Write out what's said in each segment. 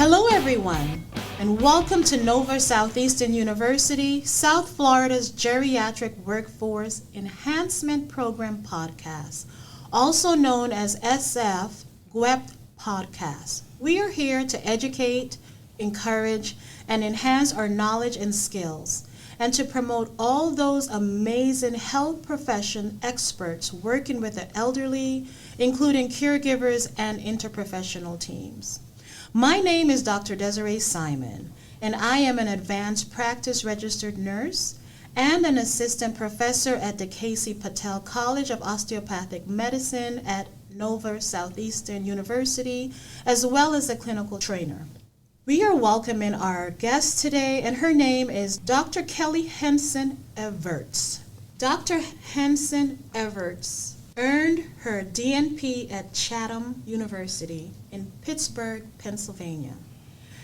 Hello everyone, and welcome to Nova Southeastern University, South Florida's Geriatric Workforce Enhancement Program podcast, also known as SF-GWEP podcast. We are here to educate, encourage, and enhance our knowledge and skills, and to promote all those amazing health profession experts working with the elderly, including caregivers and interprofessional teams. My name is Dr. Desiree Simon, and I am an advanced practice registered nurse and an assistant professor at the K.C. Patel College of Osteopathic Medicine at Nova Southeastern University, as well as a clinical trainer. We are welcoming our guest today, and her name is Dr. Kelly Henson-Evertz. Dr. Henson-Evertz earned her DNP at Chatham University in Pittsburgh, Pennsylvania,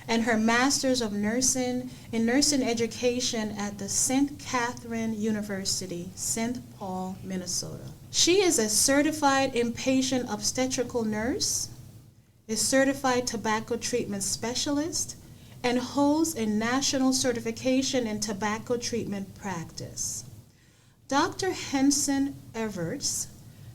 and her Master's of Nursing in Nursing Education at the St. Catherine University, St. Paul, Minnesota. She is a certified inpatient obstetrical nurse, a certified tobacco treatment specialist, and holds a national certification in tobacco treatment practice. Dr. Henson-Evertz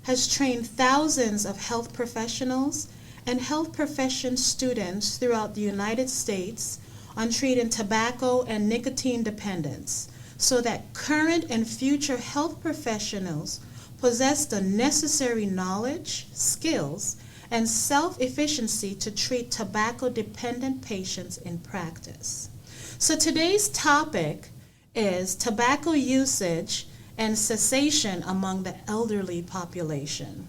has trained thousands of health professionals and health profession students throughout the United States on treating tobacco and nicotine dependence, so that current and future health professionals possess the necessary knowledge, skills, and self-efficacy to treat tobacco-dependent patients in practice. So today's topic is tobacco usage and cessation among the elderly population.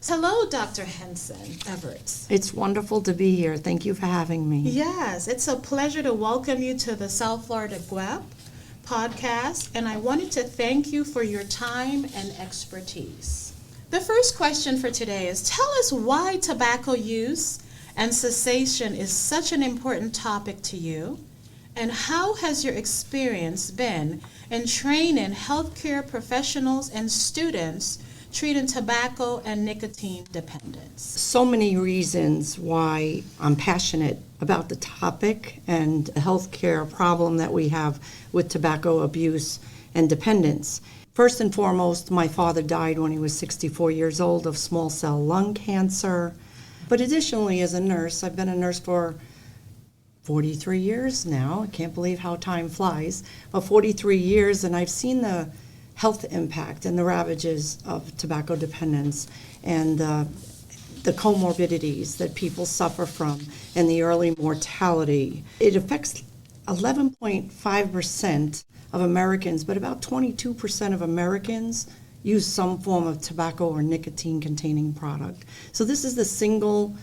Hello, Dr. Henson-Evertz. It's wonderful to be here. Thank you for having me. Yes, it's a pleasure to welcome you to the South Florida GWEP podcast, and I wanted to thank you for your time and expertise. The first question for today is, tell us why tobacco use and cessation is such an important topic to you, and how has your experience been in training healthcare professionals and students treating tobacco and nicotine dependence? So many reasons why I'm passionate about the topic and the healthcare problem that we have with tobacco abuse and dependence. First and foremost, my father died when he was 64 years old of small cell lung cancer. But additionally, as a nurse, I've been a nurse for 43 years now. I can't believe how time flies. But 43 years, and I've seen the health impact and the ravages of tobacco dependence and the comorbidities that people suffer from and the early mortality. It affects 11.5% of Americans, but about 22% of Americans use some form of tobacco or nicotine-containing product. So this is the single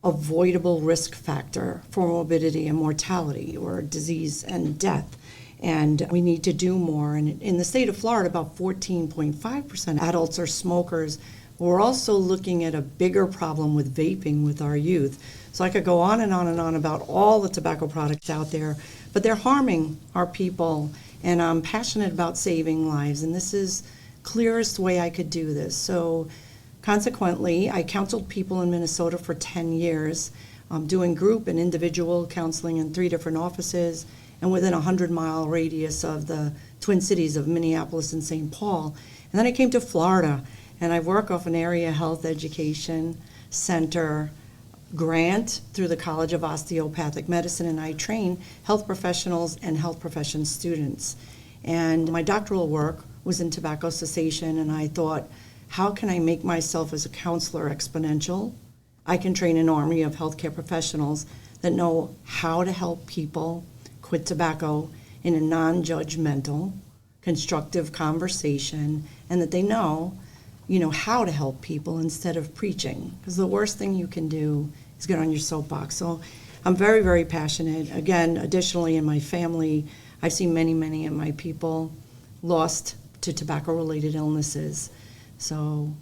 avoidable risk factor for morbidity and mortality or disease and death. And we need to do more. And in the state of Florida, about 14.5% adults are smokers. We're also looking at a bigger problem with vaping with our youth. So I could go on and on and on about all the tobacco products out there, but they're harming our people. And I'm passionate about saving lives. And this is clearest way I could do this. So consequently, I counseled people in Minnesota for 10 years, doing group and individual counseling in 3 different offices and within a 100-mile radius of the Twin Cities of Minneapolis and St. Paul. And then I came to Florida, and I work off an area health education center grant through the College of Osteopathic Medicine, and I train health professionals and health profession students. And my doctoral work was in tobacco cessation, and I thought, how can I make myself as a counselor exponential? I can train an army of healthcare professionals that know how to help people quit tobacco in a non-judgmental, constructive conversation, and that they know, how to help people instead of preaching. Because the worst thing you can do is get on your soapbox. So I'm very, very passionate. Again, additionally, in my family, I've seen many, many of my people lost to tobacco-related illnesses. So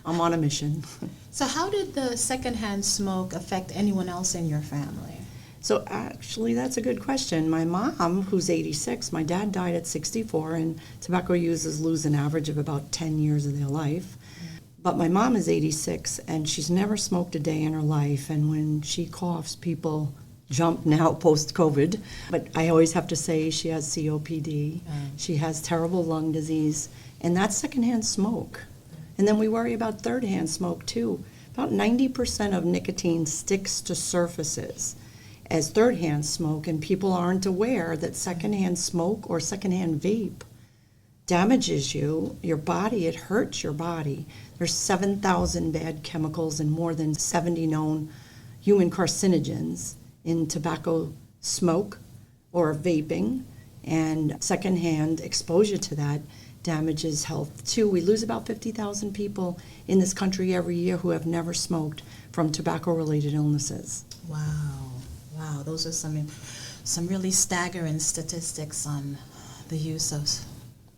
I'm on a mission. So how did the secondhand smoke affect anyone else in your family? So actually, that's a good question. My mom, who's 86, my dad died at 64, and tobacco users lose an average of about 10 years of their life. But my mom is 86, and she's never smoked a day in her life, and when she coughs, people jump now post-COVID. But I always have to say she has COPD, she has terrible lung disease, and that's secondhand smoke. And then we worry about third-hand smoke, too. About 90% of nicotine sticks to surfaces as third-hand smoke, and people aren't aware that secondhand smoke or secondhand vape damages your body, it hurts your body. There's 7,000 bad chemicals and more than 70 known human carcinogens in tobacco smoke or vaping, and secondhand exposure to that damages health too. We lose about 50,000 people in this country every year who have never smoked from tobacco-related illnesses. Wow, those are some really staggering statistics on the use of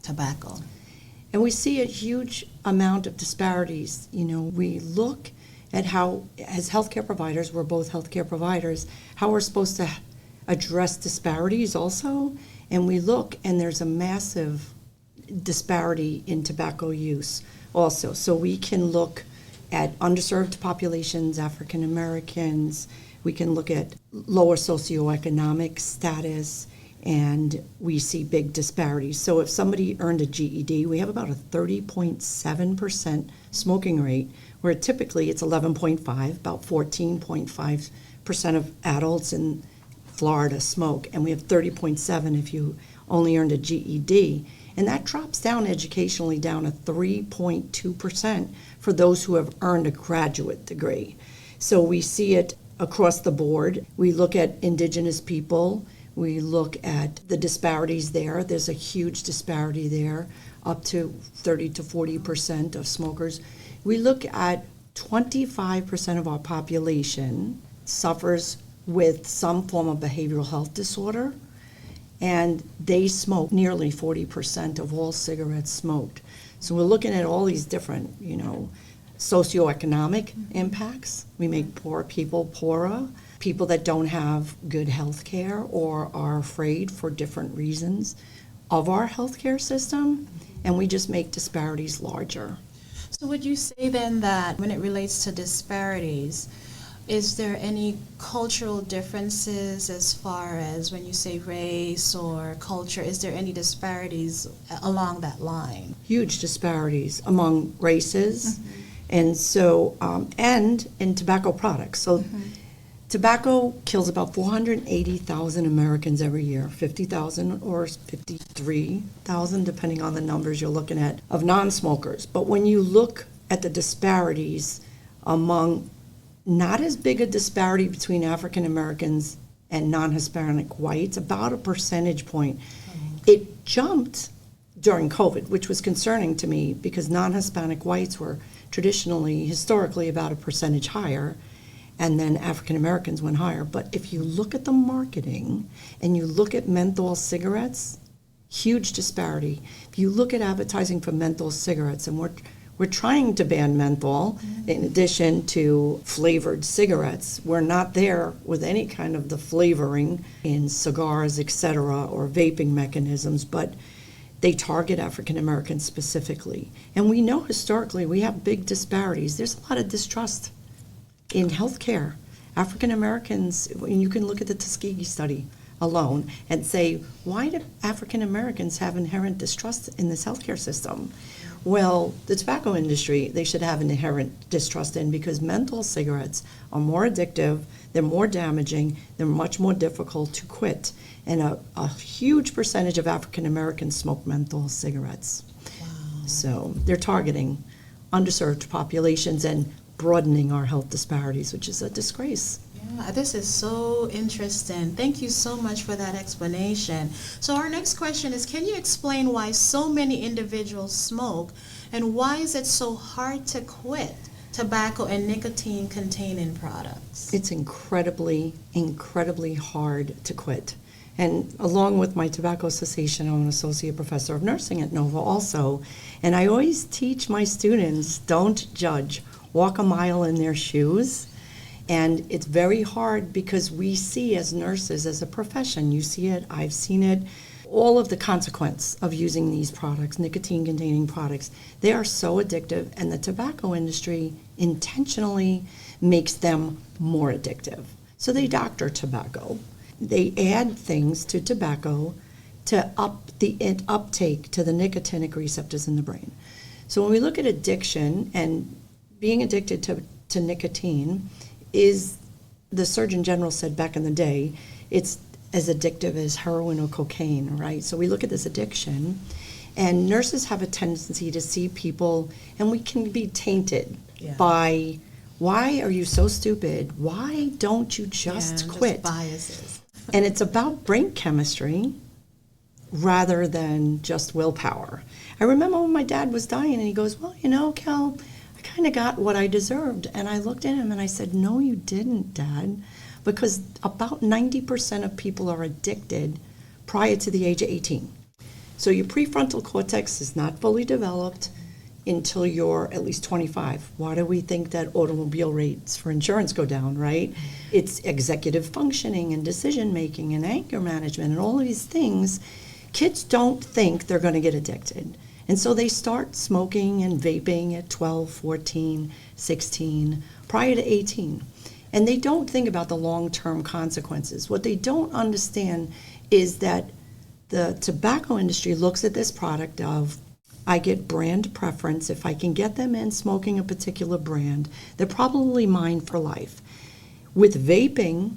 tobacco. And we see a huge amount of disparities. We look at how, as healthcare providers, we're both healthcare providers, how we're supposed to address disparities also. And we look, and there's a massive disparity in tobacco use also. So we can look at underserved populations, African Americans, we can look at lower socioeconomic status, and we see big disparities. So if somebody earned a GED, we have about a 30.7% smoking rate, where typically it's 11.5, about 14.5% of adults in Florida smoke, and we have 30.7 if you only earned a GED. And that drops down educationally down to 3.2% for those who have earned a graduate degree. So we see it across the board. We look at indigenous people. We look at the disparities there. There's a huge disparity there, up to 30 to 40% of smokers. We look at 25% of our population suffers with some form of behavioral health disorder, and they smoke nearly 40% of all cigarettes smoked. So we're looking at all these different, socioeconomic impacts. We make poor people poorer, people that don't have good health care or are afraid for different reasons of our healthcare system, and we just make disparities larger. So would you say then that when it relates to disparities, is there any cultural differences as far as when you say race or culture? Is there any disparities along that line? Huge disparities among races, and so and in tobacco products. So tobacco kills about 480,000 Americans every year, 50,000 or 53,000, depending on the numbers you're looking at, of non-smokers. But when you look at the disparities among, not as big a disparity between African Americans and non-Hispanic whites, about a percentage point. It jumped during COVID, which was concerning to me because non-Hispanic whites were traditionally, historically, about a percentage higher, and then African Americans went higher. But if you look at the marketing and you look at menthol cigarettes, huge disparity. If you look at advertising for menthol cigarettes, and we're trying to ban menthol in addition to flavored cigarettes. We're not there with any kind of the flavoring in cigars, etc., or vaping mechanisms, but they target African Americans specifically. And we know historically we have big disparities. There's a lot of distrust in healthcare. African Americans, and you can look at the Tuskegee study alone and say, why do African Americans have inherent distrust in this healthcare system? Well, the tobacco industry, they should have an inherent distrust in, because menthol cigarettes are more addictive, they're more damaging, they're much more difficult to quit. And a huge percentage of African Americans smoke menthol cigarettes. Wow. So they're targeting underserved populations and broadening our health disparities, which is a disgrace. Yeah, this is so interesting. Thank you so much for that explanation. So our next question is, can you explain why so many individuals smoke, and why is it so hard to quit tobacco and nicotine-containing products? It's incredibly, incredibly hard to quit. And along with my tobacco cessation, I'm an associate professor of nursing at Nova also. And I always teach my students, don't judge. Walk a mile in their shoes. And it's very hard because we see as nurses, as a profession, you see it, I've seen it, all of the consequence of using these products, nicotine-containing products. They are so addictive, and the tobacco industry intentionally makes them more addictive. So they doctor tobacco. They add things to tobacco to up the uptake to the nicotinic receptors in the brain. So when we look at addiction, and being addicted to nicotine is, the Surgeon General said back in the day, it's as addictive as heroin or cocaine, right? So we look at this addiction, and nurses have a tendency to see people, and we can be tainted by, why are you so stupid? Why don't you just quit? Just biases. And it's about brain chemistry rather than just willpower. I remember when my dad was dying, and he goes, well, you know, Cal, I kind of got what I deserved. And I looked at him and I said, no, you didn't, Dad. Because about 90% of people are addicted prior to the age of 18. So your prefrontal cortex is not fully developed until you're at least 25. Why do we think that automobile rates for insurance go down, right? It's executive functioning and decision making and anger management and all of these things. Kids don't think they're going to get addicted. And so they start smoking and vaping at 12, 14, 16, prior to 18. And they don't think about the long-term consequences. What they don't understand is that the tobacco industry looks at this product of, I get brand preference. If I can get them in smoking a particular brand, they're probably mine for life. With vaping,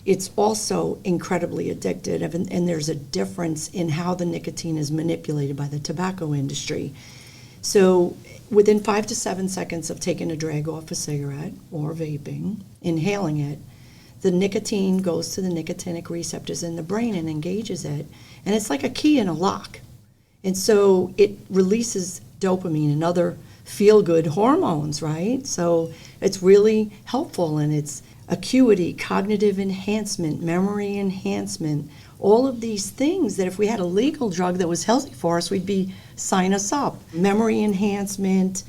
it's also incredibly addictive, and there's a difference in how the nicotine is manipulated by the tobacco industry. So within 5 to 7 seconds of taking a drag off a cigarette or vaping, inhaling it, the nicotine goes to the nicotinic receptors in the brain and engages it. And it's like a key in a lock. And so it releases dopamine and other feel-good hormones, right? So it's really helpful, and it's acuity, cognitive enhancement, memory enhancement, all of these things that if we had a legal drug that was healthy for us, we'd be sign us up. Memory enhancement,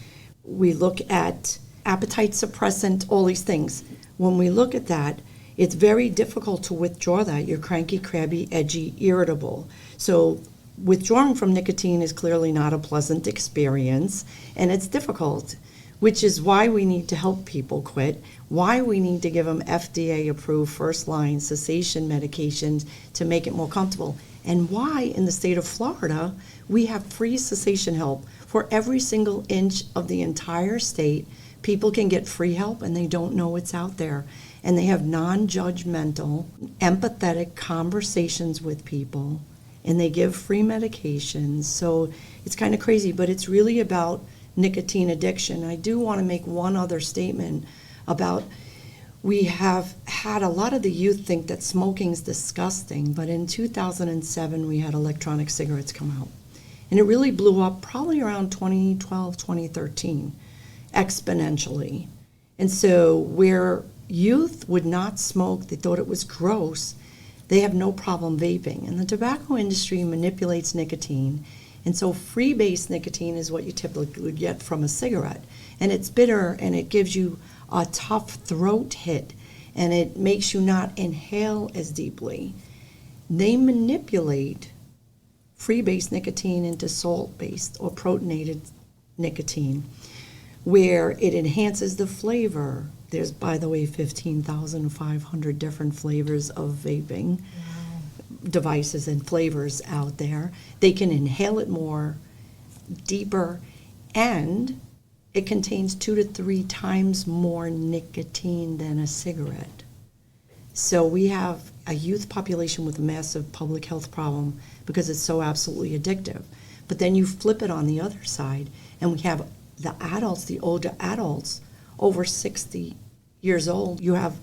we look at appetite suppressant, all these things. When we look at that, it's very difficult to withdraw that. You're cranky, crabby, edgy, irritable. So withdrawing from nicotine is clearly not a pleasant experience, and it's difficult, which is why we need to help people quit, why we need to give them FDA-approved first-line cessation medications to make it more comfortable, and why in the state of Florida we have free cessation help for every single inch of the entire state. People can get free help, and they don't know it's out there. And they have non-judgmental, empathetic conversations with people, and they give free medications. So it's kind of crazy, but it's really about nicotine addiction. I do want to make one other statement about, we have had a lot of the youth think that smoking is disgusting, but in 2007 we had electronic cigarettes come out. And it really blew up probably around 2012, 2013, exponentially. And so where youth would not smoke, they thought it was gross, they have no problem vaping. And the tobacco industry manipulates nicotine. And so free-base nicotine is what you typically would get from a cigarette. And it's bitter, and it gives you a tough throat hit, and it makes you not inhale as deeply. They manipulate free-base nicotine into salt-based or protonated nicotine, where it enhances the flavor. There's, by the way, 15,500 different flavors of vaping devices and flavors out there. They can inhale it more, deeper, and it contains 2 to 3 times more nicotine than a cigarette. So we have a youth population with a massive public health problem because it's so absolutely addictive. But then you flip it on the other side, and we have the adults, the older adults, over 60 years old. You have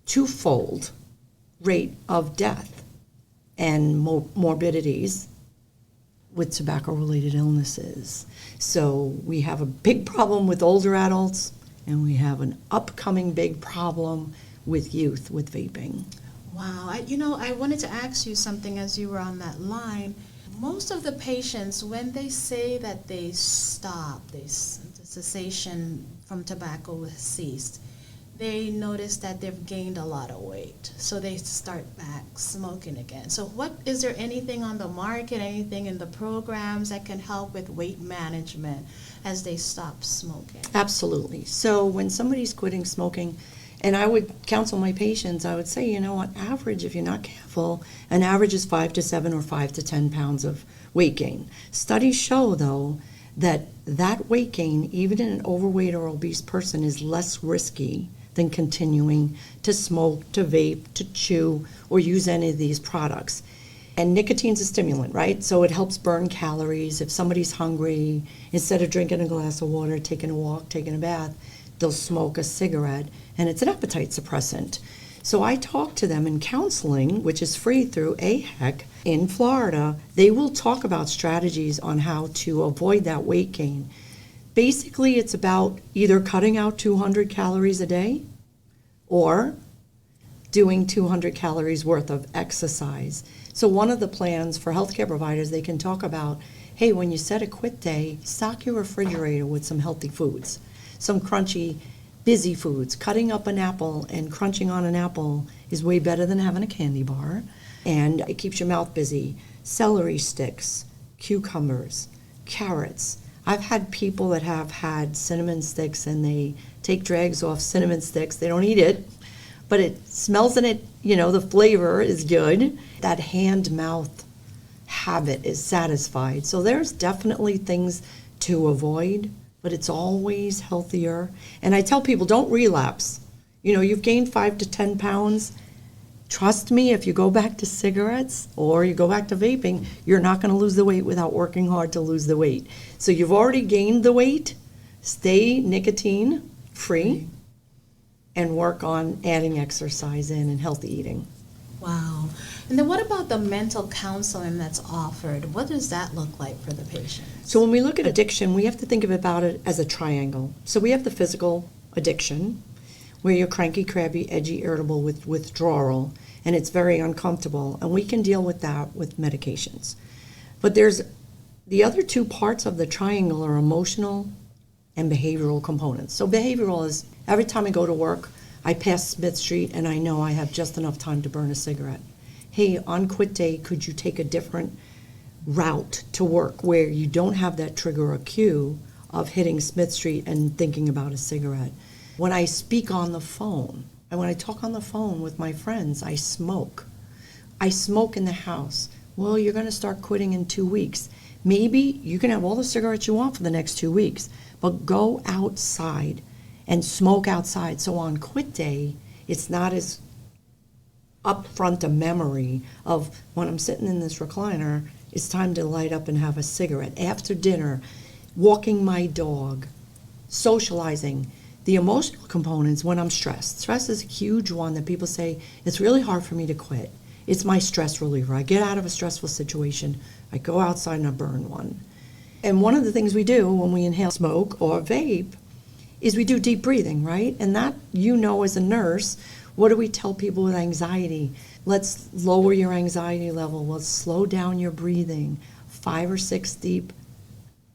twofold rate of death and morbidities with tobacco-related illnesses. So we have a big problem with older adults, and we have an upcoming big problem with youth with vaping. Wow. I wanted to ask you something as you were on that line. Most of the patients, when they say that they stop, the cessation from tobacco has ceased, they notice that they've gained a lot of weight, so they start back smoking again. So is there anything on the market, anything in the programs that can help with weight management as they stop smoking? Absolutely. So when somebody's quitting smoking, and I would counsel my patients, I would say, you know, on average, if you're not careful, an average is 5 to 7 or 5 to 10 pounds of weight gain. Studies show, though, that weight gain, even in an overweight or obese person, is less risky than continuing to smoke, to vape, to chew, or use any of these products. And nicotine's a stimulant, right? So it helps burn calories. If somebody's hungry, instead of drinking a glass of water, taking a walk, taking a bath, they'll smoke a cigarette, and it's an appetite suppressant. So I talk to them in counseling, which is free through AHEC in Florida. They will talk about strategies on how to avoid that weight gain. Basically, it's about either cutting out 200 calories a day or doing 200 calories worth of exercise. So one of the plans for healthcare providers, they can talk about, hey, when you set a quit day, stock your refrigerator with some healthy foods, some crunchy, busy foods. Cutting up an apple and crunching on an apple is way better than having a candy bar, and it keeps your mouth busy. Celery sticks, cucumbers, carrots. I've had people that have had cinnamon sticks and they take drags off cinnamon sticks. They don't eat it, but it smells and the flavor is good. That hand-mouth habit is satisfied. So there's definitely things to avoid, but it's always healthier. And I tell people, don't relapse. You've gained 5 to 10 pounds. Trust me, if you go back to cigarettes or you go back to vaping, you're not going to lose the weight without working hard to lose the weight. So you've already gained the weight. Stay nicotine free and work on adding exercise in and healthy eating. Wow. And then what about the mental counseling that's offered? What does that look like for the patient? So when we look at addiction, we have to think about it as a triangle. So we have the physical addiction, where you're cranky, crabby, edgy, irritable with withdrawal, and it's very uncomfortable, and we can deal with that with medications. But there's the other two parts of the triangle are emotional and behavioral components. So behavioral is every time I go to work, I pass Smith Street and I know I have just enough time to burn a cigarette. Hey, on quit day, could you take a different route to work where you don't have that trigger or cue of hitting Smith Street and thinking about a cigarette? When I speak on the phone, and when I talk on the phone with my friends, I smoke. I smoke in the house. Well, you're going to start quitting in 2 weeks. Maybe you can have all the cigarettes you want for the next 2 weeks, but go outside and smoke outside. So on quit day, it's not as upfront a memory of when I'm sitting in this recliner, it's time to light up and have a cigarette. After dinner, walking my dog, socializing. The emotional components when I'm stressed. Stress is a huge one that people say, it's really hard for me to quit. It's my stress reliever. I get out of a stressful situation, I go outside and I burn one. And one of the things we do when we inhale smoke or vape is we do deep breathing, right? And that, as a nurse, what do we tell people with anxiety? Let's lower your anxiety level. Let's slow down your breathing. 5 or 6 deep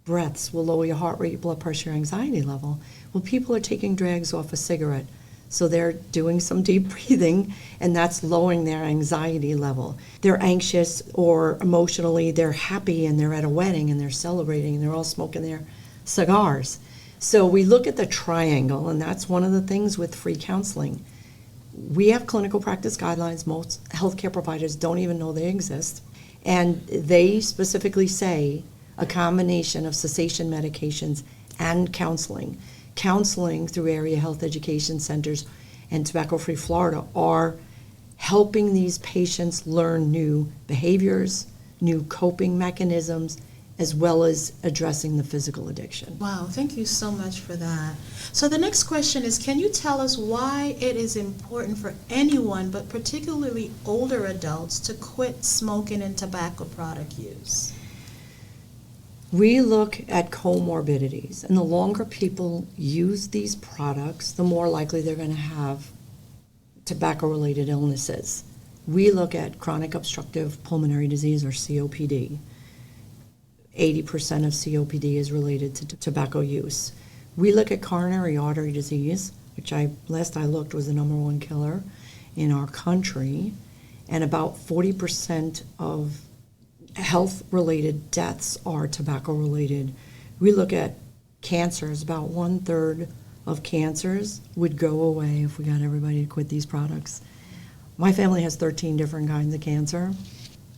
breaths will lower your heart rate, blood pressure, anxiety level. Well, people are taking drags off a cigarette, so they're doing some deep breathing, and that's lowering their anxiety level. They're anxious or emotionally, they're happy, and they're at a wedding, and they're celebrating, and they're all smoking their cigars. So we look at the triangle, and that's one of the things with free counseling. We have clinical practice guidelines. Most healthcare providers don't even know they exist, and they specifically say a combination of cessation medications and counseling. Counseling through area health education centers and Tobacco Free Florida are helping these patients learn new behaviors, new coping mechanisms, as well as addressing the physical addiction. Wow, thank you so much for that. So the next question is, can you tell us why it is important for anyone, but particularly older adults, to quit smoking and tobacco product use? We look at comorbidities, and the longer people use these products, the more likely they're going to have tobacco-related illnesses. We look at chronic obstructive pulmonary disease, or COPD. 80% of COPD is related to tobacco use. We look at coronary artery disease, which last I looked was the number one killer in our country, and about 40% of health-related deaths are tobacco-related. We look at cancers, about 1/3 of cancers would go away if we got everybody to quit these products. My family has 13 different kinds of cancer.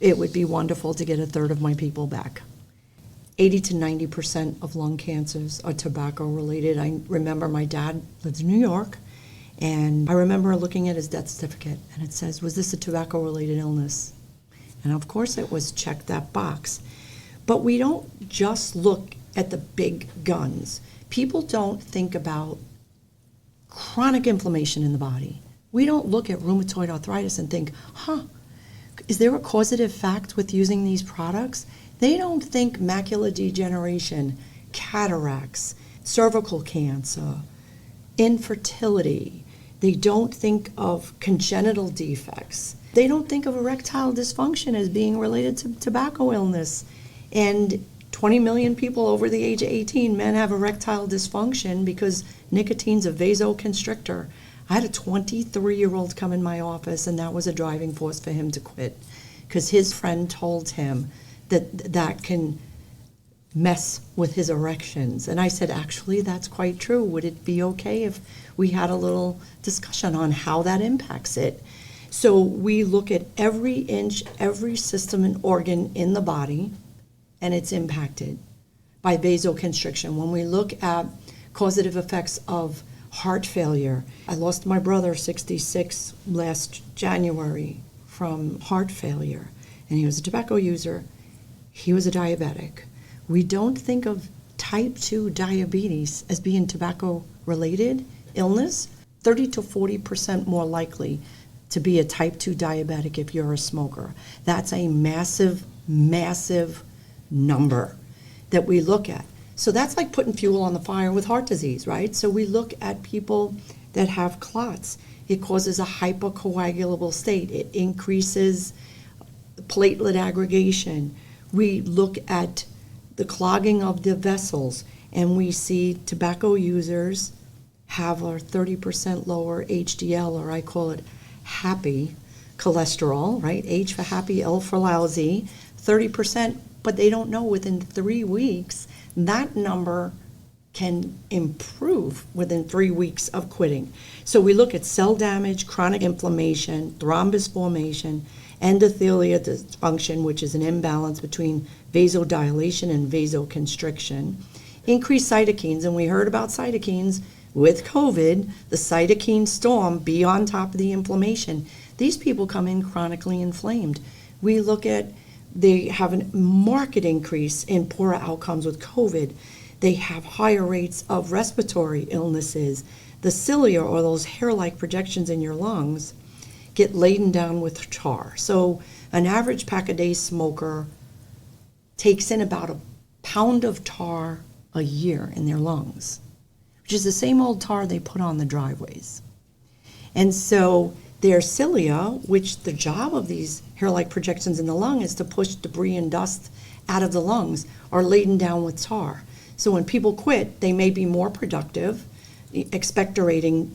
It would be wonderful to get 1/3 of my people back. 80 to 90% of lung cancers are tobacco-related. I remember my dad lives in New York, and I remember looking at his death certificate, and it says, was this a tobacco-related illness? And of course it was, check that box. But we don't just look at the big guns. People don't think about chronic inflammation in the body. We don't look at rheumatoid arthritis and think, is there a causative fact with using these products? They don't think macular degeneration, cataracts, cervical cancer, infertility. They don't think of congenital defects. They don't think of erectile dysfunction as being related to tobacco illness. And 20 million people over the age of 18, men, have erectile dysfunction because nicotine's a vasoconstrictor. I had a 23-year-old come in my office, and that was a driving force for him to quit, because his friend told him that can mess with his erections. And I said, actually, that's quite true. Would it be okay if we had a little discussion on how that impacts it? So we look at every inch, every system and organ in the body, and it's impacted by vasoconstriction. When we look at causative effects of heart failure, I lost my brother, 66, last January from heart failure, and he was a tobacco user. He was a diabetic. We don't think of type 2 diabetes as being tobacco-related illness. 30 to 40% more likely to be a type 2 diabetic if you're a smoker. That's a massive, massive number that we look at. So that's like putting fuel on the fire with heart disease, right? So we look at people that have clots. It causes a hypercoagulable state. It increases platelet aggregation. We look at the clogging of the vessels, and we see tobacco users have a 30% lower HDL, or I call it happy cholesterol, right? H for happy, L for lousy, 30%, but they don't know within 3 weeks that number can improve within 3 weeks of quitting. So we look at cell damage, chronic inflammation, thrombus formation, endothelial dysfunction, which is an imbalance between vasodilation and vasoconstriction, increased cytokines, and we heard about cytokines with COVID, the cytokine storm, be on top of the inflammation. These people come in chronically inflamed. We look at, they have a marked increase in poorer outcomes with COVID. They have higher rates of respiratory illnesses. The cilia, or those hair-like projections in your lungs, get laden down with tar. So an average pack-a-day smoker takes in about 1 pound of tar a year in their lungs, which is the same old tar they put on the driveways. And so their cilia, which the job of these hair-like projections in the lung is to push debris and dust out of the lungs, are laden down with tar. So when people quit, they may be more productive, expectorating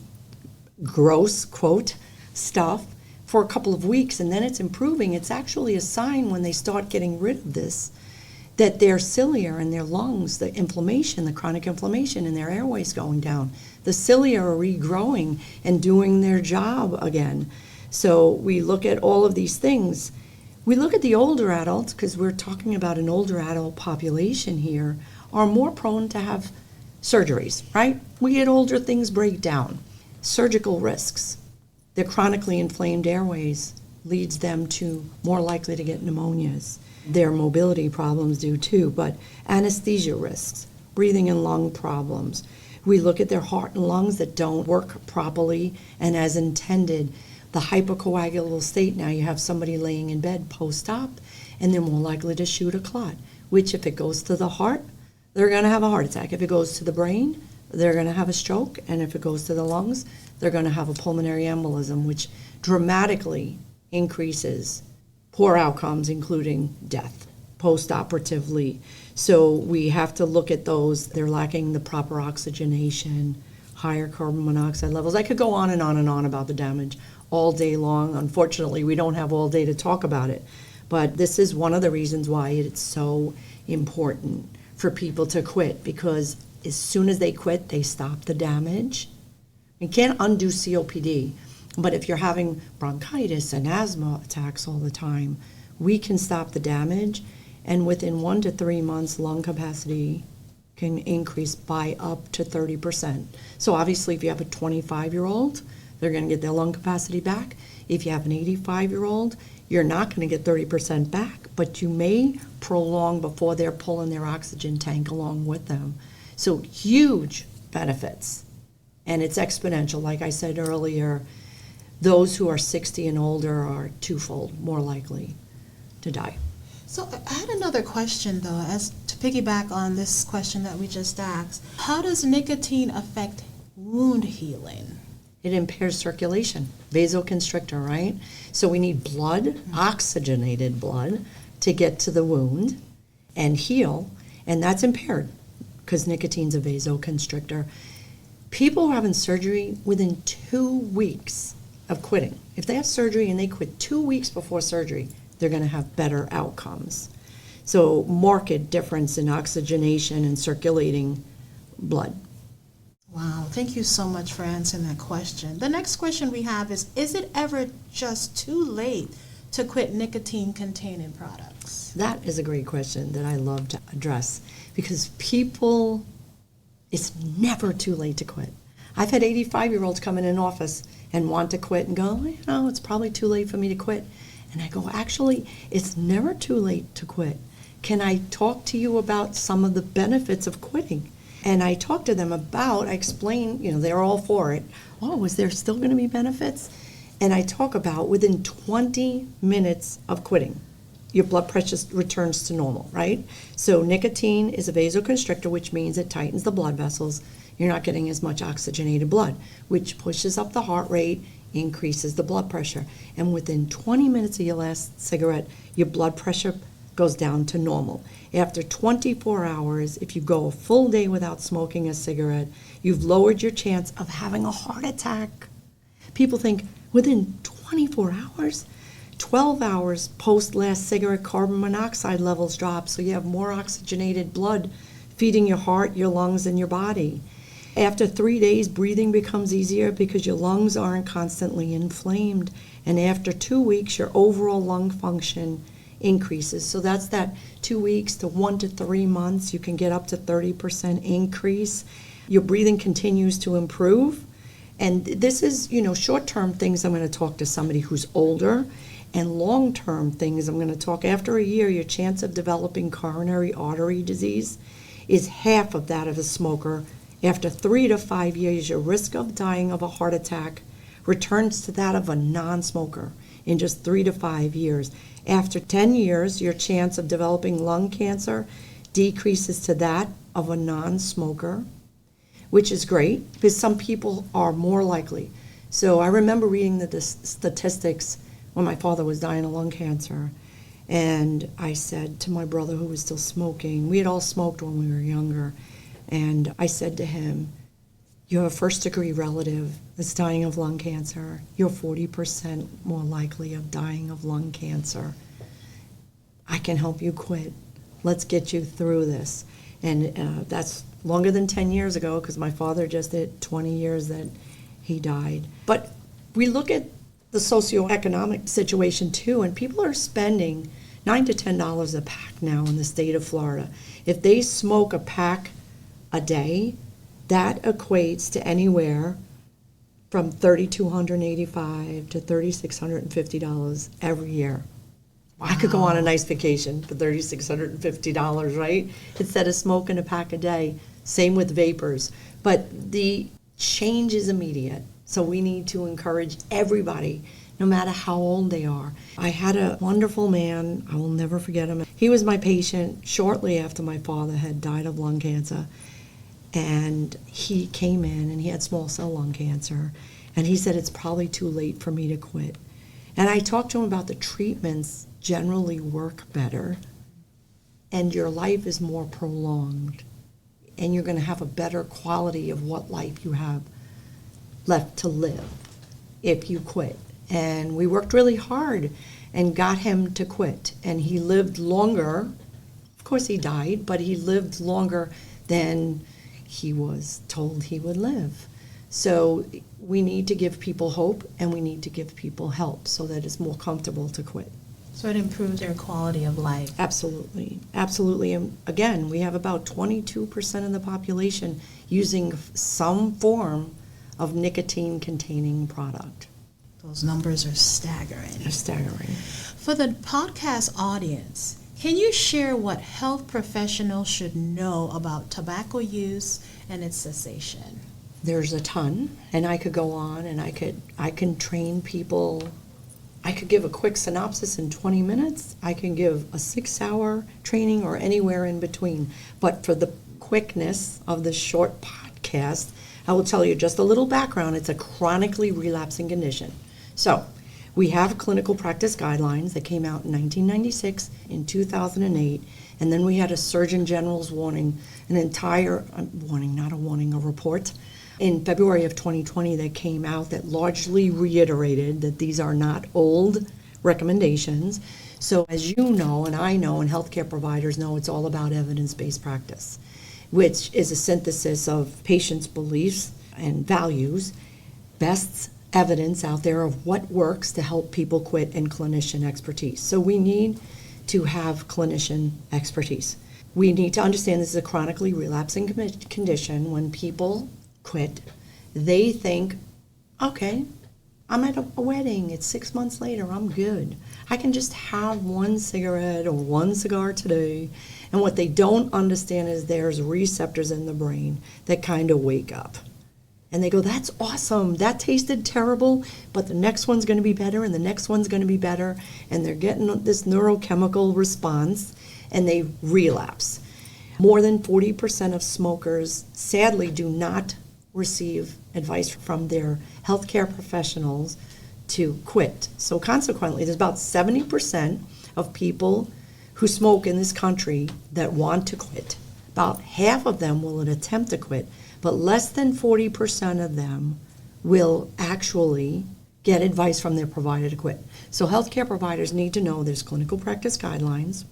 gross, quote, stuff for a couple of weeks, and then it's improving. It's actually a sign when they start getting rid of this that their cilia and their lungs, the inflammation, the chronic inflammation in their airways going down, the cilia are regrowing and doing their job again. So we look at all of these things. We look at the older adults, because we're talking about an older adult population here, are more prone to have surgeries, right? We get older, things break down. Surgical risks. Their chronically inflamed airways leads them to more likely to get pneumonias. Their mobility problems do too, but anesthesia risks, breathing and lung problems. We look at their heart and lungs that don't work properly and as intended. The hypercoagulable state, now you have somebody laying in bed post-op, and they're more likely to shoot a clot, which if it goes to the heart, they're going to have a heart attack. If it goes to the brain, they're going to have a stroke, and if it goes to the lungs, they're going to have a pulmonary embolism, which dramatically increases poor outcomes, including death, post-operatively. So we have to look at those. They're lacking the proper oxygenation, higher carbon monoxide levels. I could go on and on and on about the damage all day long. Unfortunately, we don't have all day to talk about it. But this is one of the reasons why it's so important for people to quit, because as soon as they quit, they stop the damage. You can't undo COPD, but if you're having bronchitis and asthma attacks all the time, we can stop the damage, and within 1 to 3 months, lung capacity can increase by up to 30%. So obviously, if you have a 25-year-old, they're going to get their lung capacity back. If you have an 85-year-old, you're not going to get 30% back, but you may prolong before they're pulling their oxygen tank along with them. So huge benefits, and it's exponential. Like I said earlier, those who are 60 and older are twofold more likely to die. So I had another question, though, as to piggyback on this question that we just asked. How does nicotine affect wound healing? It impairs circulation, vasoconstrictor, right? So we need blood, oxygenated blood, to get to the wound and heal, and that's impaired because nicotine's a vasoconstrictor. People are having surgery within 2 weeks of quitting. If they have surgery and they quit 2 weeks before surgery, they're going to have better outcomes. So marked difference in oxygenation and circulating blood. Wow, thank you so much for answering that question. The next question we have is it ever just too late to quit nicotine-containing products? That is a great question that I love to address, because people, it's never too late to quit. I've had 85-year-olds come in an office and want to quit and go, it's probably too late for me to quit. And I go, actually, it's never too late to quit. Can I talk to you about some of the benefits of quitting? And I talk to them about, I explain, they're all for it. Oh, is there still going to be benefits? And I talk about within 20 minutes of quitting, your blood pressure returns to normal, right? So nicotine is a vasoconstrictor, which means it tightens the blood vessels. You're not getting as much oxygenated blood, which pushes up the heart rate, increases the blood pressure. And within 20 minutes of your last cigarette, your blood pressure goes down to normal. After 24 hours, if you go a full day without smoking a cigarette, you've lowered your chance of having a heart attack. People think within 24 hours, 12 hours post last cigarette, carbon monoxide levels drop, so you have more oxygenated blood feeding your heart, your lungs, and your body. After 3 days, breathing becomes easier because your lungs aren't constantly inflamed. And after 2 weeks, your overall lung function increases. So that's that 2 weeks to 1 to 3 months. You can get up to 30% increase. Your breathing continues to improve. And this is, short-term things I'm going to talk to somebody who's older, and long-term things I'm going to talk. After a year, your chance of developing coronary artery disease is half of that of a smoker. After 3 to 5 years, your risk of dying of a heart attack returns to that of a non-smoker in just 3 to 5 years. After 10 years, your chance of developing lung cancer decreases to that of a non-smoker, which is great because some people are more likely. So I remember reading the statistics when my father was dying of lung cancer, and I said to my brother who was still smoking, we had all smoked when we were younger, and I said to him, you have a first-degree relative that's dying of lung cancer. You're 40% more likely of dying of lung cancer. I can help you quit. Let's get you through this. And that's longer than 10 years ago because my father just did 20 years that he died. But we look at the socioeconomic situation too, and people are spending $9 to $10 a pack now in the state of Florida. If they smoke a pack a day, that equates to anywhere from $3,285 to $3,650 every year. Wow. I could go on a nice vacation for $3,650, right? Instead of smoking a pack a day. Same with vapors. But the change is immediate. So we need to encourage everybody, no matter how old they are. I had a wonderful man, I will never forget him. He was my patient shortly after my father had died of lung cancer. And he came in and he had small cell lung cancer. And he said, it's probably too late for me to quit. And I talked to him about the treatments generally work better and your life is more prolonged and you're going to have a better quality of what life you have left to live if you quit. And we worked really hard and got him to quit. And he lived longer. Of course he died, but he lived longer than he was told he would live. So we need to give people hope, and we need to give people help so that it's more comfortable to quit. So it improves their quality of life. Absolutely, absolutely. And again, we have about 22% of the population using some form of nicotine-containing product. Those numbers are staggering. They're staggering. For the podcast audience, can you share what health professionals should know about tobacco use and its cessation? There's a ton, and I could go on, and I can train people. I could give a quick synopsis in 20 minutes. I can give a 6-hour training or anywhere in between. But for the quickness of this short podcast, I will tell you just a little background. It's a chronically relapsing condition. So we have clinical practice guidelines that came out in 1996, in 2008, and then we had a Surgeon General's warning, a report in February of 2020 that came out that largely reiterated that these are not old recommendations. So as you know, and I know, and healthcare providers know, it's all about evidence-based practice, which is a synthesis of patients' beliefs and values, best evidence out there of what works to help people quit, and clinician expertise. So we need to have clinician expertise. We need to understand this is a chronically relapsing condition. When people quit, they think, okay, I'm at a wedding, it's 6 months later, I'm good. I can just have one cigarette or one cigar today. And what they don't understand is there's receptors in the brain that kind of wake up. And they go, that's awesome, that tasted terrible, but the next one's going to be better, and the next one's going to be better. And they're getting this neurochemical response, and they relapse. More than 40% of smokers, sadly, do not receive advice from their healthcare professionals to quit. So consequently, there's about 70% of people who smoke in this country that want to quit. About half of them will attempt to quit, but less than 40% of them will actually get advice from their provider to quit. So healthcare providers need to know there's clinical practice guidelines.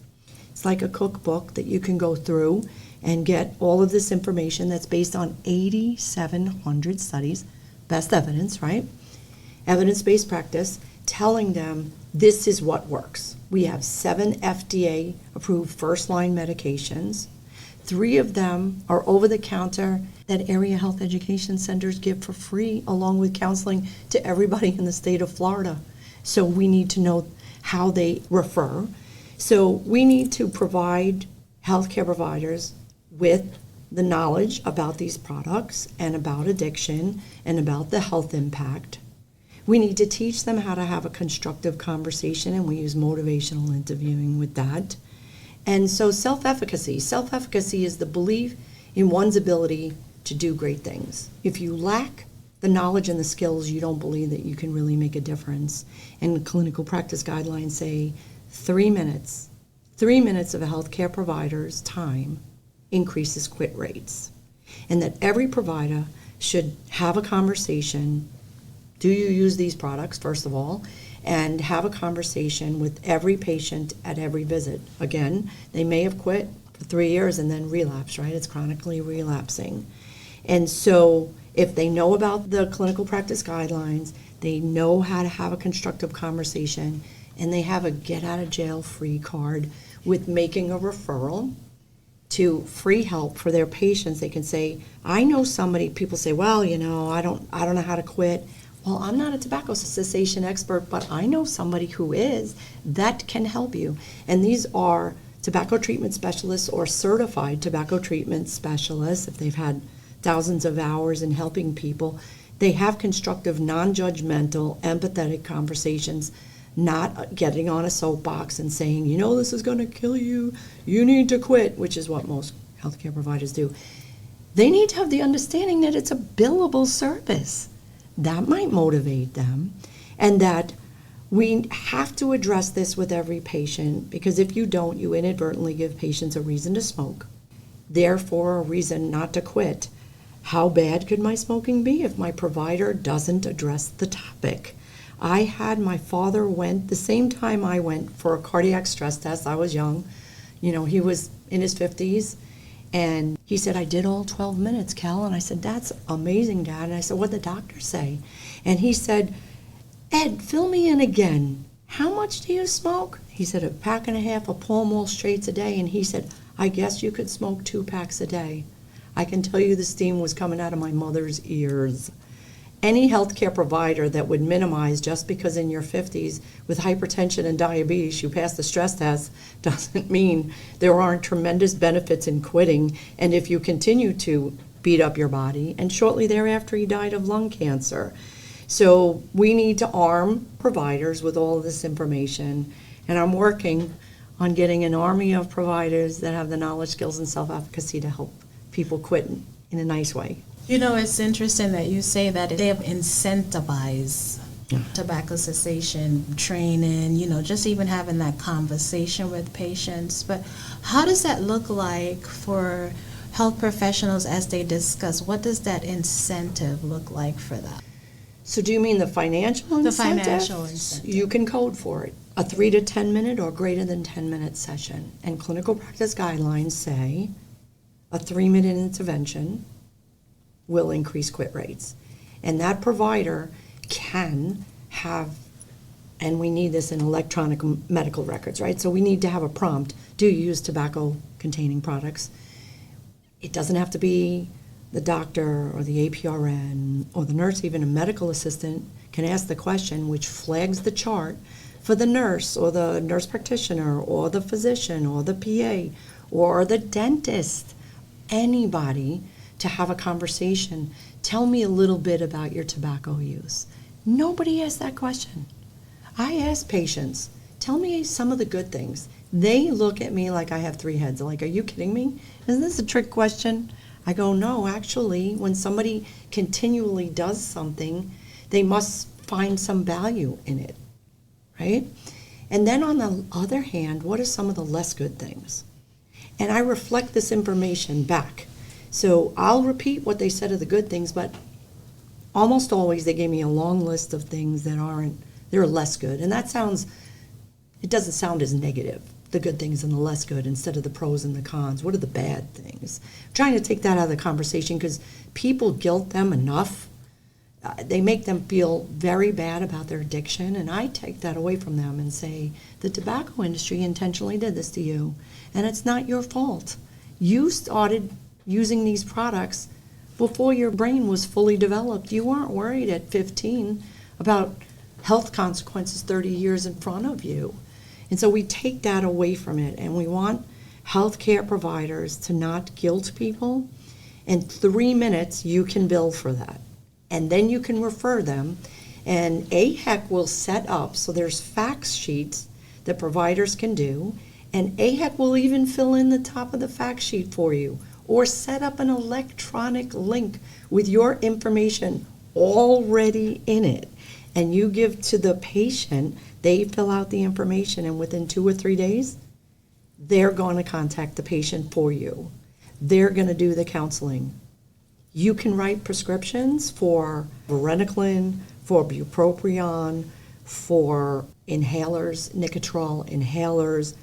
It's like a cookbook that you can go through and get all of this information that's based on 8,700 studies, best evidence, right? Evidence-based practice, telling them this is what works. We have 7 FDA-approved first-line medications. 3 of them are over-the-counter that area health education centers give for free, along with counseling to everybody in the state of Florida. So we need to know how they refer. So we need to provide healthcare providers with the knowledge about these products and about addiction and about the health impact. We need to teach them how to have a constructive conversation, and we use motivational interviewing with that. And so self-efficacy. Self-efficacy is the belief in one's ability to do great things. If you lack the knowledge and the skills, you don't believe that you can really make a difference. And clinical practice guidelines say 3 minutes. 3 minutes of a healthcare provider's time increases quit rates. And that every provider should have a conversation. Do you use these products, first of all? And have a conversation with every patient at every visit. Again, they may have quit for 3 years and then relapse, right? It's chronically relapsing. And so if they know about the clinical practice guidelines, they know how to have a constructive conversation, and they have a get-out-of-jail-free card with making a referral to free help for their patients. They can say, I know somebody. People say, well, I don't know how to quit. Well, I'm not a tobacco cessation expert, but I know somebody who is, that can help you. And these are tobacco treatment specialists or certified tobacco treatment specialists. If they've had thousands of hours in helping people, they have constructive, non-judgmental, empathetic conversations, not getting on a soapbox and saying, this is going to kill you, you need to quit, which is what most healthcare providers do. They need to have the understanding that it's a billable service. That might motivate them, and that we have to address this with every patient, because if you don't, you inadvertently give patients a reason to smoke. therefore a reason not to quit. How bad could my smoking be if my provider doesn't address the topic? I had my father went the same time I went for a cardiac stress test. I was young. He was in his 50s. And he said, I did all 12 minutes, Cal. And I said, that's amazing, Dad. And I said, what'd the doctor say? And he said, Ed, fill me in again. How much do you smoke? He said, 1.5 packs of Pall Mall straights a day. And he said, I guess you could smoke 2 packs a day. I can tell you the steam was coming out of my mother's ears. Any healthcare provider that would minimize just because in your 50s with hypertension and diabetes you passed the stress test doesn't mean there aren't tremendous benefits in quitting. And if you continue to beat up your body, and shortly thereafter he died of lung cancer. So we need to arm providers with all of this information, and I'm working on getting an army of providers that have the knowledge, skills, and self-efficacy to help people quit in a nice way. It's interesting that you say that they have incentivized tobacco cessation training, just even having that conversation with patients. But how does that look like for health professionals as they discuss? What does that incentive look like for that? So do you mean the financial incentive? The financial incentive. You can code for it. A 3 to 10 minute or greater than 10 minute session. And clinical practice guidelines say a 3-minute intervention will increase quit rates. And that provider can have, and we need this in electronic medical records, right? So we need to have a prompt, do you use tobacco-containing products? It doesn't have to be the doctor or the APRN or the nurse. Even a medical assistant can ask the question, which flags the chart for the nurse or the nurse practitioner or the physician or the PA or the dentist, anybody, to have a conversation. Tell me a little bit about your tobacco use. Nobody asks that question. I ask patients, tell me some of the good things. They look at me like I have 3 heads. They're like, are you kidding me? Isn't this a trick question? I go, no, actually, when somebody continually does something, they must find some value in it, right? And then on the other hand, what are some of the less good things? And I reflect this information back. So I'll repeat what they said are the good things, but almost always they gave me a long list of things that they're less good. And it doesn't sound as negative, the good things and the less good, instead of the pros and the cons. What are the bad things? I'm trying to take that out of the conversation because people guilt them enough. They make them feel very bad about their addiction, and I take that away from them and say, the tobacco industry intentionally did this to you, and it's not your fault. You started using these products before your brain was fully developed. You weren't worried at 15 about health consequences 30 years in front of you. And so we take that away from it, and we want healthcare providers to not guilt people. In 3 minutes, you can bill for that. And then you can refer them, and AHEC will set up, so there's fact sheets that providers can do, and AHEC will even fill in the top of the fact sheet for you, or set up an electronic link with your information already in it. And you give to the patient, they fill out the information, and within 2 or 3 days, they're going to contact the patient for you. They're going to do the counseling. You can write prescriptions for varenicline, for bupropion, for inhalers, Nicotrol inhalers,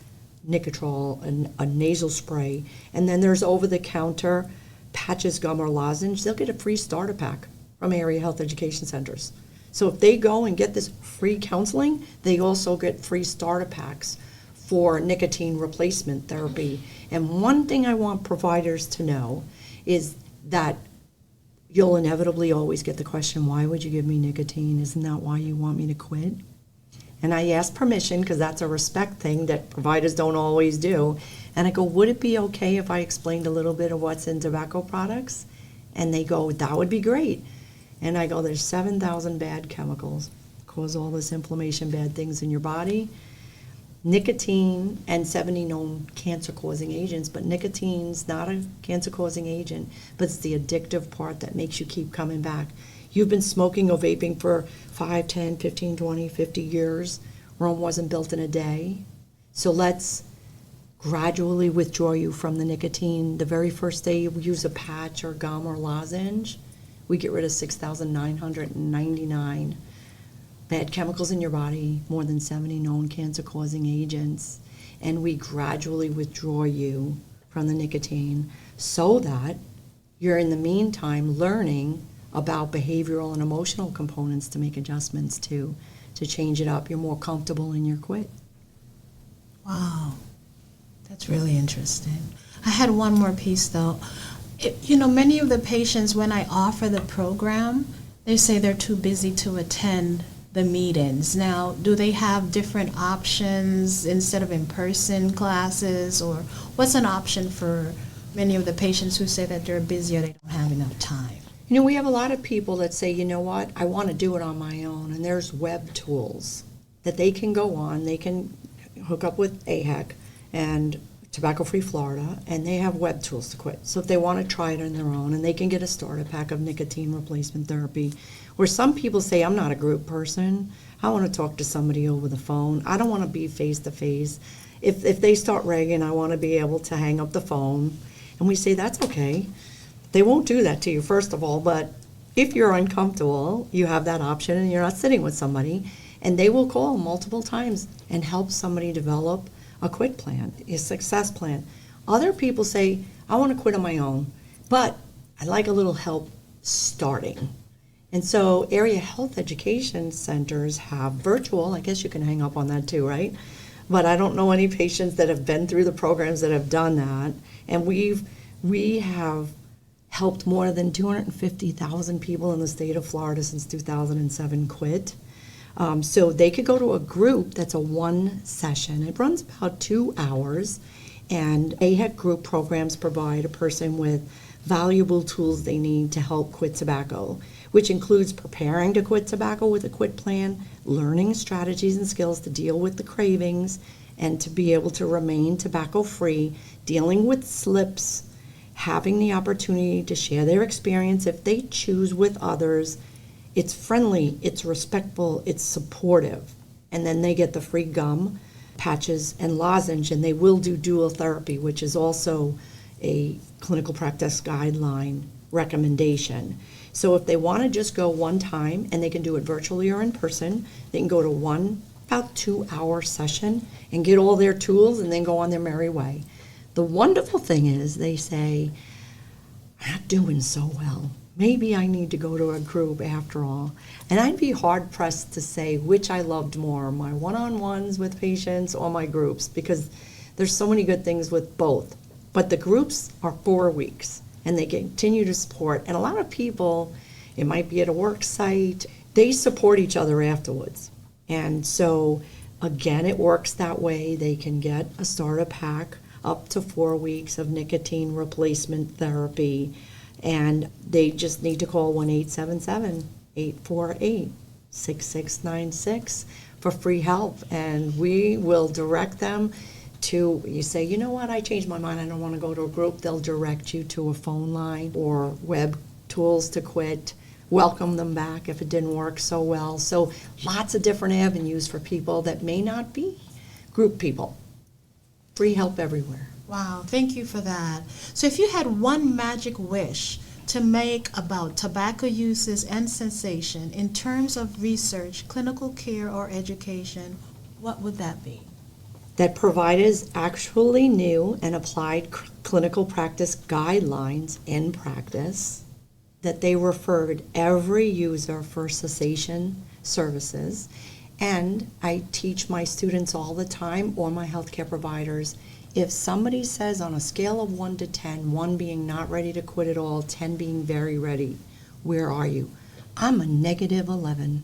Nicotrol, and a nasal spray. And then there's over-the-counter patches, gum, or lozenge. They'll get a free starter pack from area health education centers. So if they go and get this free counseling, they also get free starter packs for nicotine replacement therapy. And one thing I want providers to know is that you'll inevitably always get the question, why would you give me nicotine? Isn't that why you want me to quit? And I ask permission because that's a respect thing that providers don't always do. And I go, would it be okay if I explained a little bit of what's in tobacco products? And they go, that would be great. And I go, there's 7,000 bad chemicals, cause all this inflammation, bad things in your body. Nicotine and 70 known cancer-causing agents, but nicotine's not a cancer-causing agent, but it's the addictive part that makes you keep coming back. You've been smoking or vaping for 5, 10, 15, 20, 50 years. Rome wasn't built in a day. So let's gradually withdraw you from the nicotine. The very first day you use a patch or gum or lozenge, we get rid of 6,999 bad chemicals in your body, more than 70 known cancer-causing agents, and we gradually withdraw you from the nicotine so that you're in the meantime learning about behavioral and emotional components to make adjustments to change it up. You're more comfortable in your quit. Wow, that's really interesting. I had one more piece though. Many of the patients, when I offer the program, they say they're too busy to attend the meetings. Now, do they have different options instead of in-person classes, or what's an option for many of the patients who say that they're busy or they don't have enough time? We have a lot of people that say, you know what, I want to do it on my own, and there's web tools that they can go on. They can hook up with AHEC and Tobacco Free Florida, and they have web tools to quit. So if they want to try it on their own, and they can get a starter pack of nicotine replacement therapy, where some people say, I'm not a group person, I want to talk to somebody over the phone, I don't want to be face-to-face. If they start ragging, I want to be able to hang up the phone, and we say, that's okay. They won't do that to you, first of all, but if you're uncomfortable, you have that option and you're not sitting with somebody, and they will call multiple times and help somebody develop a quit plan, a success plan. Other people say, I want to quit on my own, but I'd like a little help starting. And so area health education centers have virtual, I guess you can hang up on that too, right? But I don't know any patients that have been through the programs that have done that. And we have helped more than 250,000 people in the state of Florida since 2007 quit. So they could go to a group that's a one session. It runs about 2 hours, and AHEC group programs provide a person with valuable tools they need to help quit tobacco, which includes preparing to quit tobacco with a quit plan, learning strategies and skills to deal with the cravings and to be able to remain tobacco-free, dealing with slips, having the opportunity to share their experience if they choose with others. It's friendly, it's respectful, it's supportive. And then they get the free gum, patches, and lozenge, and they will do dual therapy, which is also a clinical practice guideline recommendation. So if they want to just go one time, and they can do it virtually or in person, they can go to one about 2 hour session and get all their tools and then go on their merry way. The wonderful thing is they say, I'm not doing so well. Maybe I need to go to a group after all. And I'd be hard pressed to say which I loved more, my one-on-ones with patients or my groups, because there's so many good things with both. But the groups are 4 weeks and they continue to support. And a lot of people, it might be at a work site, they support each other afterwards. And so again, it works that way. They can get a starter pack up to 4 weeks of nicotine replacement therapy. And they just need to call 1-877-848-6696 for free help. And we will direct them to, you say, you know what, I changed my mind, I don't want to go to a group. They'll direct you to a phone line or web tools to quit, welcome them back if it didn't work so well. So lots of different avenues for people that may not be group people. Free help everywhere. Wow, thank you for that. So if you had one magic wish to make about tobacco uses and cessation in terms of research, clinical care, or education, what would that be? That providers actually knew and applied clinical practice guidelines in practice, that they referred every user for cessation services. And I teach my students all the time, or my healthcare providers, if somebody says on a scale of 1 to 10, 1 being not ready to quit at all, 10 being very ready, where are you? I'm a -11.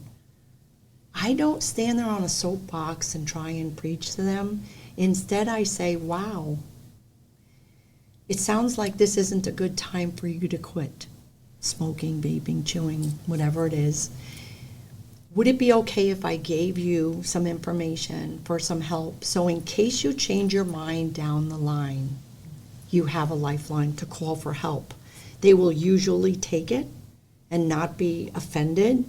I don't stand there on a soapbox and try and preach to them. Instead, I say, wow, it sounds like this isn't a good time for you to quit. Smoking, vaping, chewing, whatever it is. Would it be okay if I gave you some information for some help? So in case you change your mind down the line, you have a lifeline to call for help. They will usually take it and not be offended,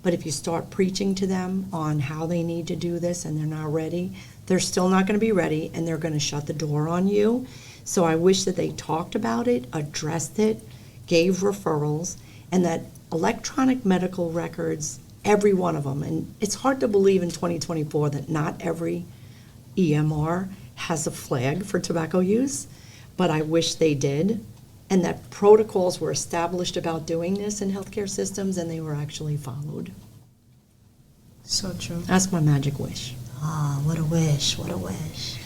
But if you start preaching to them on how they need to do this and they're not ready, they're still not going to be ready, and they're going to shut the door on you. So I wish that they talked about it, addressed it, gave referrals, and that electronic medical records, every one of them, and it's hard to believe in 2024 that not every EMR has a flag for tobacco use, but I wish they did, and that protocols were established about doing this in healthcare systems and they were actually followed. So true. That's my magic wish. Ah, what a wish, what a wish.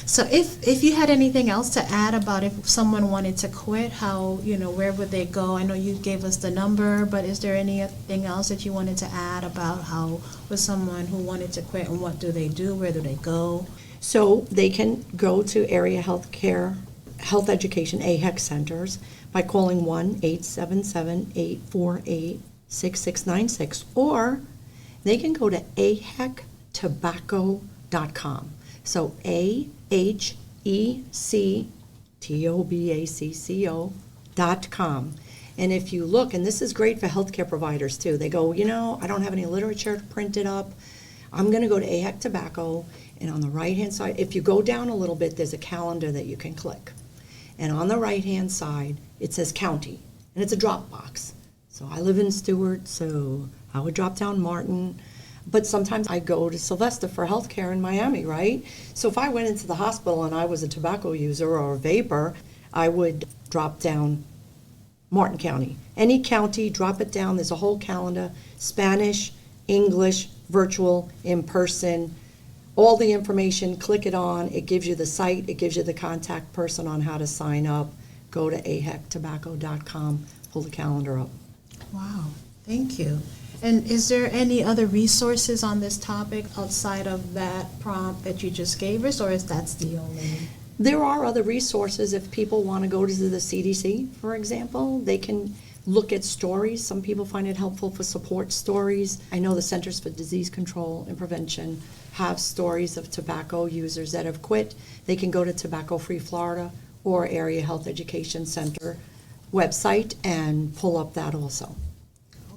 So if you had anything else to add about if someone wanted to quit, how, where would they go? I know you gave us the number, but is there anything else that you wanted to add about how with someone who wanted to quit, and what do they do? Where do they go? So they can go to area healthcare, health education, AHEC centers by calling 1-877-848-6696, or they can go to ahectobacco.com. So AHECTOBACCO.com. And if you look, and this is great for healthcare providers too, they go, I don't have any literature printed up. I'm going to go to AHEC Tobacco, and on the right-hand side, if you go down a little bit, there's a calendar that you can click. And on the right-hand side, it says county, and it's a drop box. So I live in Stewart, so I would drop down Martin. But sometimes I go to Sylvester for healthcare in Miami, right? So if I went into the hospital and I was a tobacco user or a vapor, I would drop down Martin County. Any county, drop it down. There's a whole calendar, Spanish, English, virtual, in person, all the information, click it on. It gives you the site. It gives you the contact person on how to sign up. Go to ahectobacco.com, pull the calendar up. Wow, thank you. And is there any other resources on this topic outside of that prompt that you just gave us, or is that's the only? There are other resources. If people want to go to the CDC, for example, they can look at stories. Some people find it helpful for support stories. I know the Centers for Disease Control and Prevention have stories of tobacco users that have quit. They can go to Tobacco Free Florida or Area Health Education Center website and pull up that also.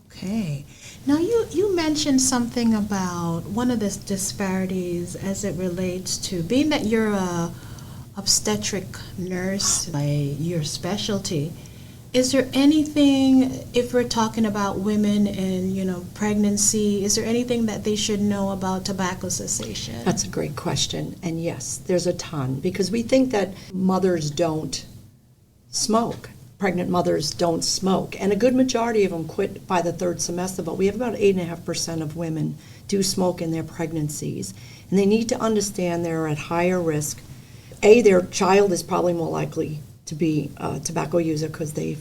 Okay. Now, you mentioned something about one of the disparities as it relates to being that you're a obstetric nurse by your specialty. Is there anything, if we're talking about women and, pregnancy, is there anything that they should know about tobacco cessation? That's a great question. And yes, there's a ton, because we think that mothers don't smoke. Pregnant mothers don't smoke, and a good majority of them quit by the third semester, but we have about 8.5% of women do smoke in their pregnancies, and they need to understand they're at higher risk. Their child is probably more likely to be a tobacco user because they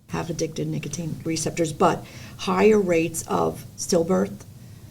have addicted nicotine receptors, but higher rates of stillbirth,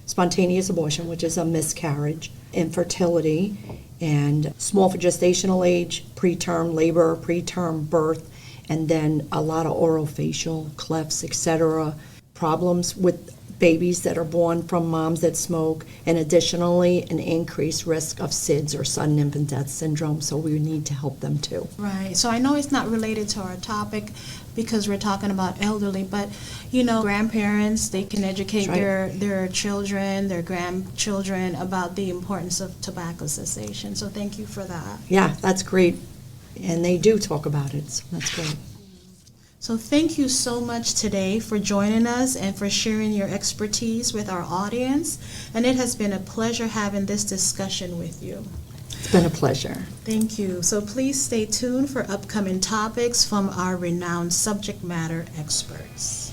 spontaneous abortion, which is a miscarriage, infertility, and small for gestational age, preterm labor, preterm birth, and then a lot of orofacial clefts, etc., problems with babies that are born from moms that smoke, and additionally an increased risk of SIDS or sudden infant death syndrome, so we need to help them too. Right. So I know it's not related to our topic because we're talking about elderly, but grandparents, they can educate their children, their grandchildren about the importance of tobacco cessation. So thank you for that. Yeah, that's great. And they do talk about it, so that's great. So thank you so much today for joining us and for sharing your expertise with our audience. And it has been a pleasure having this discussion with you. It's been a pleasure. Thank you. So please stay tuned for upcoming topics from our renowned subject matter experts.